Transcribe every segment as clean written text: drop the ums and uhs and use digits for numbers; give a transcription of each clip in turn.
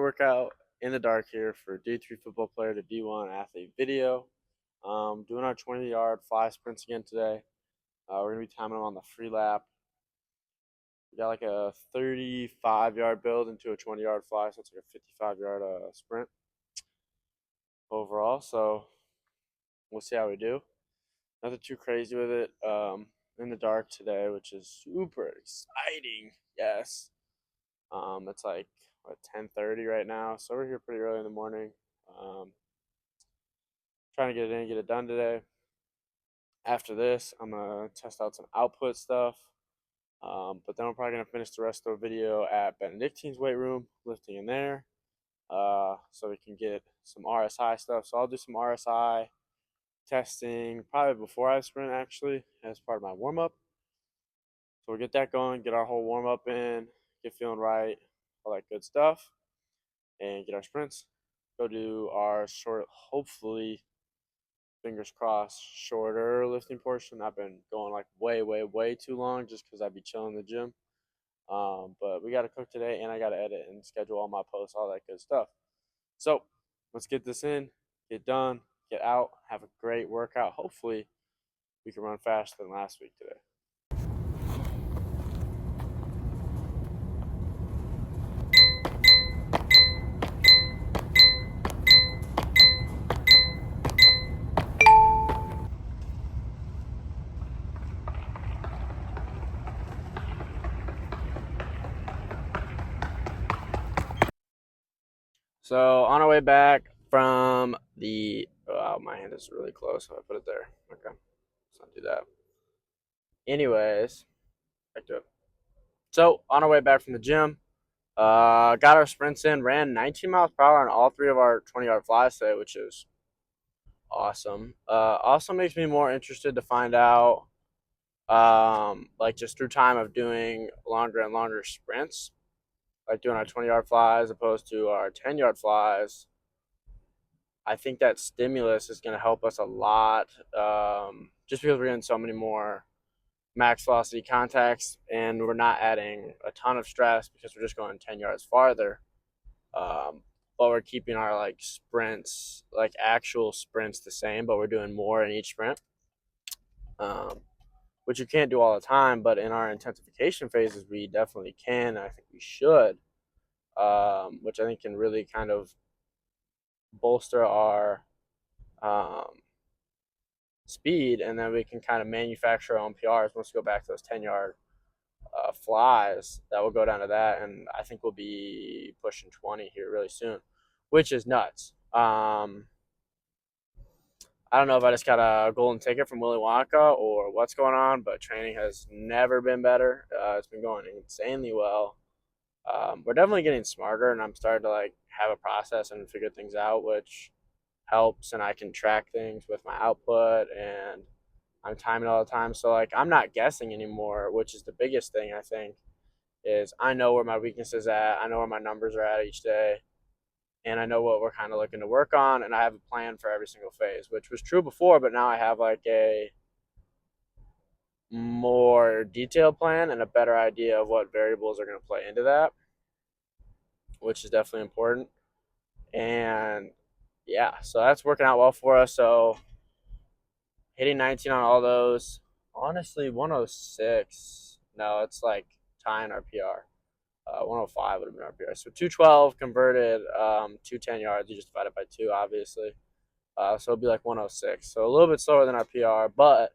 workout in the dark here for D3 football player to D1 athlete video. Doing our 20-yard fly sprints again today. We're going to be timing them on the free lap. We got like a 35-yard build into a 20-yard fly, so it's like a 55-yard sprint overall. So we'll see how we do. Nothing too crazy with it. In the dark today, which is super exciting. Yes. It's like what, 10:30 right now, so we're here pretty early in the morning. Um, Trying to get it in, get it done today. After this, I'm gonna test out some output stuff. But then we're probably gonna finish the rest of the video at Benedictine's weight room, lifting in there, so we can get some RSI stuff. So I'll do some RSI testing probably before I sprint, actually, as part of my warm up. So we'll get that going, get our whole warm up in, get feeling right, all that good stuff, and get our sprints. Go do our short, hopefully, fingers crossed, shorter lifting portion. I've been going like way too long just because I'd be chilling in the gym. But we got to cook today, and I got to edit and schedule all my posts, all that good stuff. So let's get this in, get done, get out, have a great workout. Hopefully, we can run faster than last week today. So on our way back from the, oh, my hand is really close, so I put it there. Okay, let's not do that. Anyways, back to it. So on our way back from the gym, got our sprints in, ran 19 miles per hour on all three of our 20-yard flies today, which is awesome. Also makes me more interested to find out, like just through time of doing longer and longer sprints, like doing our 20-yard flies as opposed to our 10-yard flies. I think that stimulus is going to help us a lot, just because we're getting so many more max velocity contacts, and we're not adding a ton of stress because we're just going 10 yards farther. But we're keeping our like sprints, like actual sprints, the same, but we're doing more in each sprint, which you can't do all the time. But in our intensification phases, we definitely can. I think we should, which I think can really kind of bolster our speed, and then we can kind of manufacture our own PRs once we go back to those 10-yard flies. That will go down to that, and I think we'll be pushing 20 here really soon, which is nuts. I don't know if I just got a golden ticket from Willy Wonka or what's going on, but training has never been better. It's been going insanely well. We're definitely getting smarter, and I'm starting to like have a process and figure things out, which helps, and I can track things with my output, and I'm timing all the time. So like I'm not guessing anymore, which is the biggest thing. I think is I know where my weaknesses at, I know where my numbers are at each day, and I know what we're kind of looking to work on, and I have a plan for every single phase, which was true before, but now I have like a more detailed plan and a better idea of what variables are going to play into that, which is definitely important. And yeah, so that's working out well for us. So hitting 19 on all those. Honestly, 106. No, it's like tying our PR. 105 would have been our PR. So 212 converted, 210 yards. You just divide it by 2, obviously. So it'd be like 106. So a little bit slower than our PR, but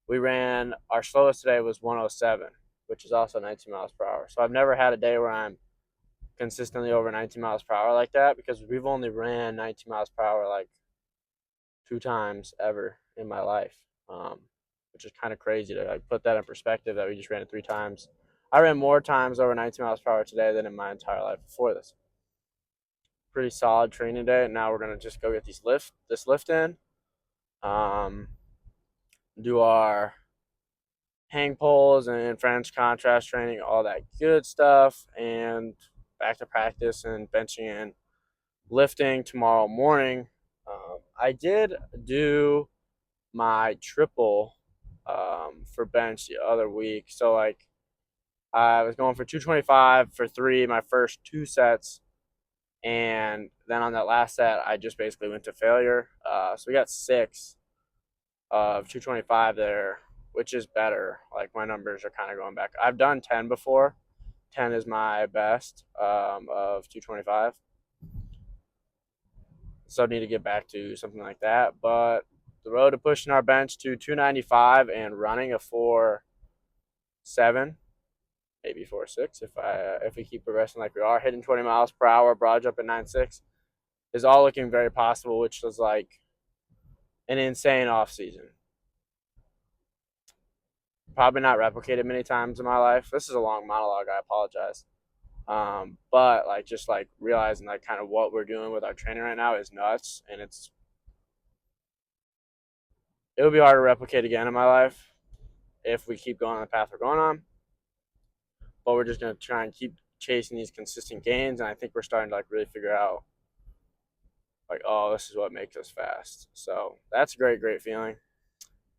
we ran, our slowest today was 107, which is also 19 miles per hour. So I've never had a day where I'm consistently over 19 miles per hour like that, because we've only ran 19 miles per hour like 2 times ever in my life, which is kind of crazy to like put that in perspective, that we just ran it 3 times. I ran more times over 19 miles per hour today than in my entire life before this. Pretty solid training day. Now we're gonna just go get this lift in, do our hang pulls and French contrast training, all that good stuff, and back to practice and benching and lifting tomorrow morning. I did do my triple for bench the other week. So like I was going for 225 for 3 my first 2 sets, And then on that last set, I just basically went to failure. So we got 6 of 225 there, which is better. Like my numbers are kind of going back. I've done 10 before. 10 is my best of 225. So I need to get back to something like that. But the road to pushing our bench to 295 and running a 4.7, maybe 4.6 if we keep progressing like we are, hitting 20 miles per hour, broad jump at 9.6 is all looking very possible, which was like an insane off season. Probably not replicated many times in my life. This is a long monologue. I apologize. But like just like realizing like kind of what we're doing with our training right now is nuts, and it would be hard to replicate again in my life if we keep going on the path we're going on. But we're just gonna try and keep chasing these consistent gains, and I think we're starting to like really figure out like, oh, this is what makes us fast. So that's a great feeling.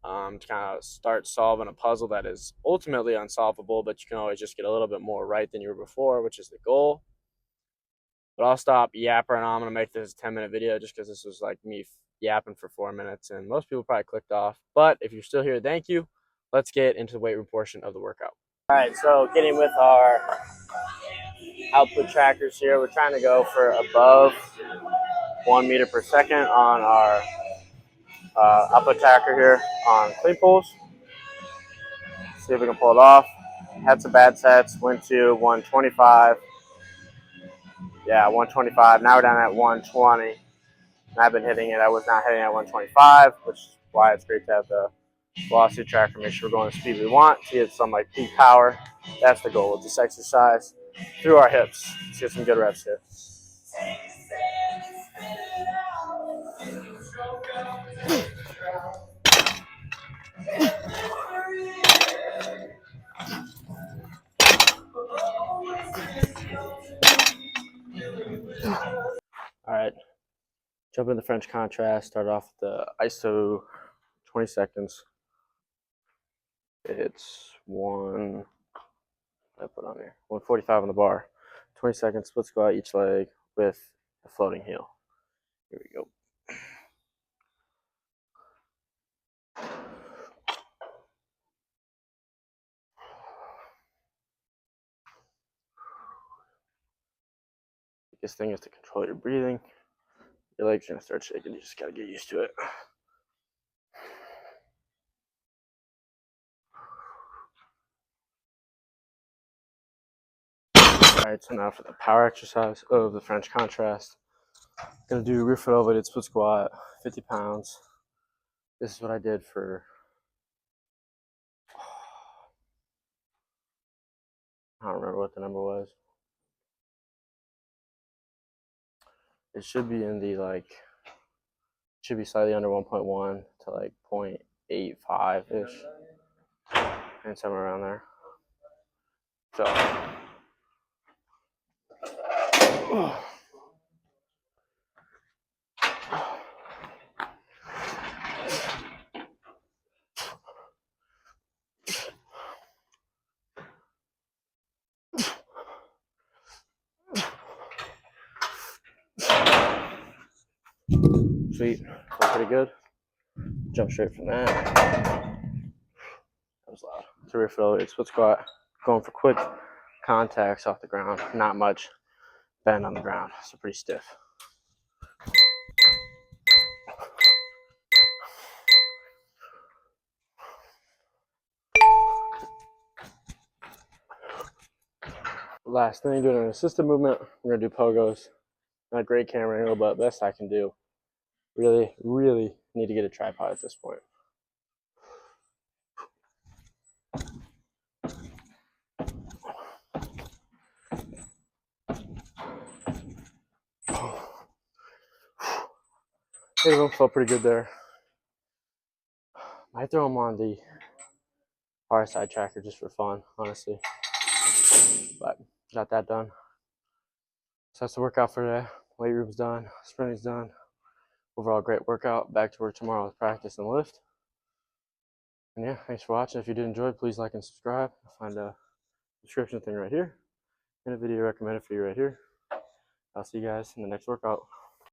To kind of start solving a puzzle that is ultimately unsolvable, but you can always just get a little bit more right than you were before, which is the goal. But I'll stop yapping. I'm going to make this a 10-minute video just because this was like me yapping for 4 minutes, and most people probably clicked off. But if you're still here, thank you. Let's get into the weight room portion of the workout. All right, so getting with our output trackers here, we're trying to go for above 1 meter per second on our output tracker here on clean pulls. See if we can pull it off. Had some bad sets, went to 125. Yeah, 125. Now we're down at 120. And I've been hitting it. I was not hitting at 125, which is why it's great to have the velocity tracker. Make sure we're going the speed we want to get some like peak power. That's the goal with this exercise through our hips. Let's get some good reps here. All right, jump in the French contrast. Start off with the ISO 20 seconds. It's I put on here 145 on the bar. 20 seconds, split squat each leg with a floating heel. Here we go. Biggest thing is to control your breathing. Your legs are gonna start shaking. You just gotta get used to it. All right, so now for the power exercise of the French contrast. Gonna do rear foot elevated split squat, 50 pounds. This is what I did for, I don't remember what the number was. It should be in the like, should be slightly under 1.1 to like 0.85-ish, and somewhere around there. So, sweet, felt pretty good. Jump straight from that. That was loud. To rear foot elevated split squat, going for quick contacts off the ground. Not much bend on the ground, so pretty stiff. Last thing, doing an assisted movement. We're gonna do pogos. Not a great camera angle, but best I can do. Really need to get a tripod at this point. Hey, them felt pretty good there. Might throw them on the RSI tracker just for fun, honestly. But got that done. So that's the workout for today. Weight room's done, sprinting's done. Overall, great workout. Back to work tomorrow with practice and lift. And yeah, thanks for watching. If you did enjoy, please like and subscribe. You'll find a subscription thing right here and a video recommended for you right here. I'll see you guys in the next workout.